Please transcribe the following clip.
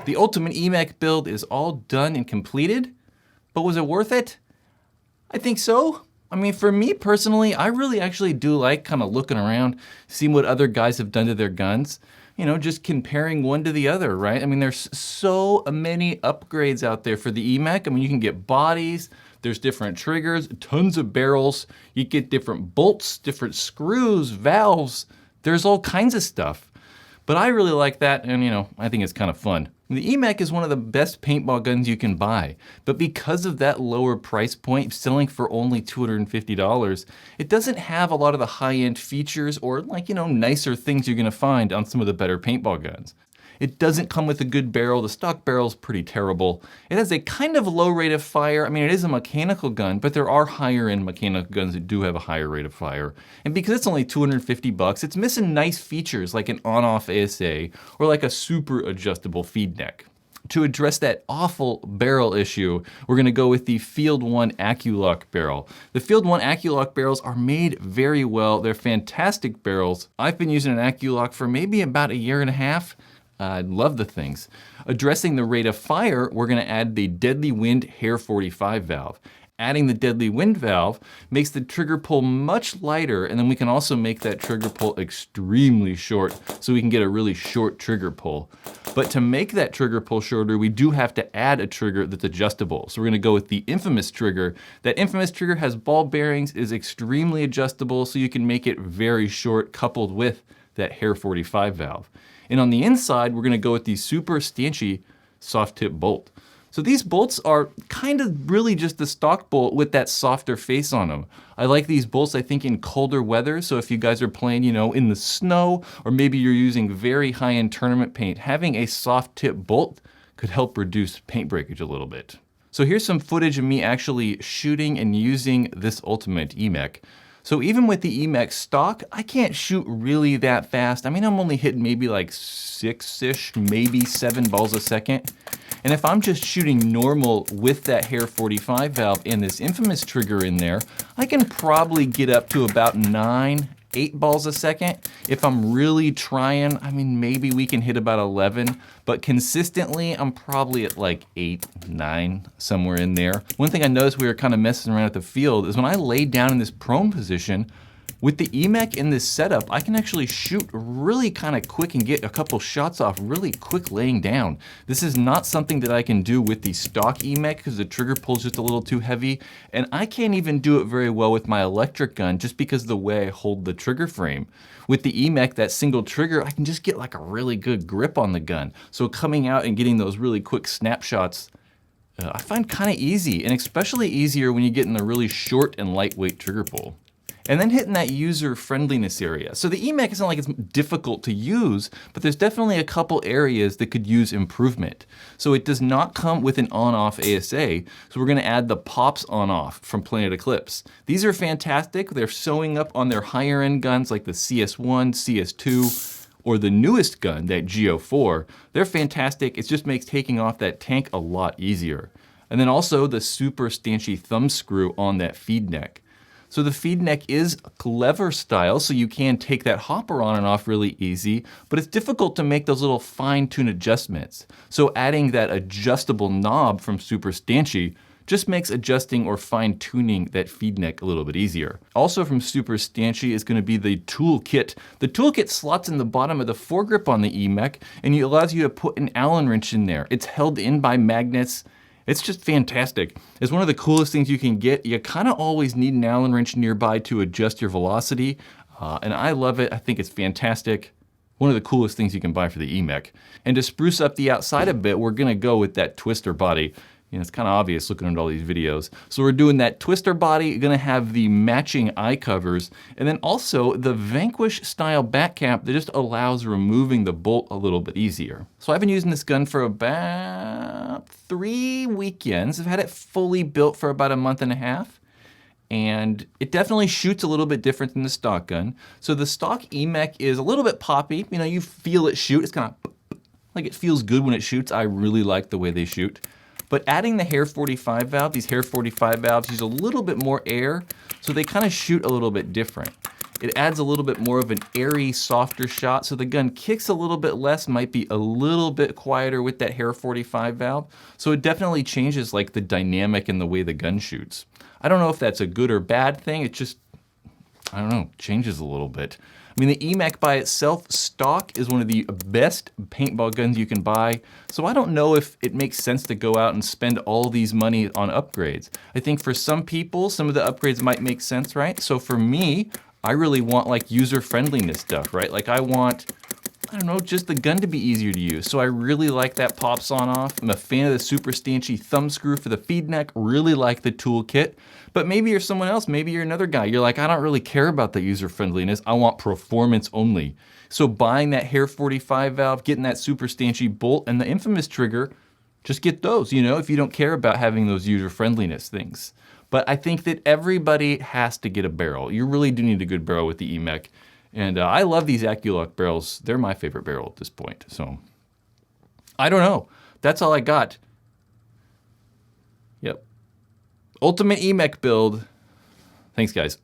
The ultimate Emek build is all done and completed, but was it worth it? I think so. I mean, for me personally, I really actually do like kind of looking around, seeing what other guys have done to their guns. You know, just comparing one to the other, right? I mean, there's so many upgrades out there for the Emek. I mean, you can get bodies, there's different triggers, tons of barrels, you get different bolts, different screws, valves, there's all kinds of stuff. But I really like that, and you know, I think it's kind of fun. The Emek is one of the best paintball guns you can buy, but because of that lower price point, selling for only $250, it doesn't have a lot of the high-end features or like, you know, nicer things you're gonna find on some of the better paintball guns. It doesn't come with a good barrel. The stock barrel is pretty terrible. It has a kind of low rate of fire. I mean, it is a mechanical gun, but there are higher end mechanical guns that do have a higher rate of fire. And because it's only 250 bucks, it's missing nice features like an on-off ASA or like a super adjustable feed neck. To address that awful barrel issue, we're gonna go with the Field 1 AccuLock barrel. The Field 1 AccuLock barrels are made very well. They're fantastic barrels. I've been using an AccuLock for maybe about a year and a half. I love the things. Addressing the rate of fire, we're gonna add the Deadly Wind Hair 45 valve. Adding the Deadly Wind valve makes the trigger pull much lighter, and then we can also make that trigger pull extremely short so we can get a really short trigger pull. But to make that trigger pull shorter, we do have to add a trigger that's adjustable. So we're gonna go with the Infamous trigger. That Infamous trigger has ball bearings, is extremely adjustable, so you can make it very short coupled with that Hair 45 valve. And on the inside, we're gonna go with the Super Stanchi soft tip bolt. So these bolts are kind of really just the stock bolt with that softer face on them. I like these bolts, I think, in colder weather. So if you guys are playing, you know, in the snow, or maybe you're using very high-end tournament paint, having a soft tip bolt could help reduce paint breakage a little bit. So here's some footage of me actually shooting and using this Ultimate Emek. So even with the Emek stock, I can't shoot really that fast. I mean, I'm only hitting maybe like 6-ish, maybe 7 balls a second. And if I'm just shooting normal with that Hair 45 valve and this Infamous trigger in there, I can probably get up to about 8 balls a second. If I'm really trying, I mean, maybe we can hit about 11, but consistently, I'm probably at like 8, 9, somewhere in there. One thing I noticed we were kind of messing around at the field is when I lay down in this prone position, with the Emek in this setup, I can actually shoot really kind of quick and get a couple shots off really quick laying down. This is not something that I can do with the stock Emek because the trigger pull is just a little too heavy, and I can't even do it very well with my electric gun just because of the way I hold the trigger frame. With the Emek, that single trigger, I can just get like a really good grip on the gun. So coming out and getting those really quick snapshots, I find kind of easy, and especially easier when you get in the really short and lightweight trigger pull. And then hitting that user friendliness area. So the Emek isn't like it's difficult to use, but there's definitely a couple areas that could use improvement. So it does not come with an on-off ASA, so we're gonna add the pops on-off from Planet Eclipse. These are fantastic. They're showing up on their higher end guns like the CS1, CS2, or the newest gun, that GO4. They're fantastic. It just makes taking off that tank a lot easier. And then also the Super Stanchi thumb screw on that feed neck. So the feed neck is clever style, so you can take that hopper on and off really easy, but it's difficult to make those little fine-tune adjustments. So adding that adjustable knob from Super Stanchi just makes adjusting or fine-tuning that feed neck a little bit easier. Also from Super Stanchi is gonna be the toolkit. The toolkit slots in the bottom of the foregrip on the Emek, and it allows you to put an Allen wrench in there. It's held in by magnets. It's just fantastic. It's one of the coolest things you can get. You kind of always need an Allen wrench nearby to adjust your velocity, and I love it. I think it's fantastic. One of the coolest things you can buy for the Emek. And to spruce up the outside a bit, we're gonna go with that twister body. You know, it's kind of obvious looking at all these videos. So we're doing that twister body, gonna have the matching eye covers, and then also the Vanquish style back cap that just allows removing the bolt a little bit easier. So I've been using this gun for about 3 weekends. I've had it fully built for about a month and a half. And it definitely shoots a little bit different than the stock gun. So the stock Emek is a little bit poppy. You know, you feel it shoot. It's kind of like it feels good when it shoots. I really like the way they shoot. But adding the Hair 45 valve, these Hair 45 valves use a little bit more air, so they kind of shoot a little bit different. It adds a little bit more of an airy, softer shot, so the gun kicks a little bit less, might be a little bit quieter with that hair 45 valve. So it definitely changes like the dynamic and the way the gun shoots. I don't know if that's a good or bad thing. It just, I don't know, changes a little bit. I mean, the Emek by itself, stock, is one of the best paintball guns you can buy. So I don't know if it makes sense to go out and spend all these money on upgrades. I think for some people, some of the upgrades might make sense, right? So for me, I really want like user-friendliness stuff, right? Like I want, I don't know, just the gun to be easier to use. So I really like that pops on off. I'm a fan of the super stanchy thumb screw for the feed neck, really like the toolkit. But maybe you're someone else, maybe you're another guy. You're like, I don't really care about the user-friendliness. I want performance only. So buying that hair 45 valve, getting that super stanchy bolt and the infamous trigger, just get those, you know, if you don't care about having those user-friendliness things. But I think that everybody has to get a barrel. You really do need a good barrel with the Emek. And I love these AccuLock barrels. They're my favorite barrel at this point. So I don't know. That's all I got. Yep. Ultimate Emek build. Thanks, guys.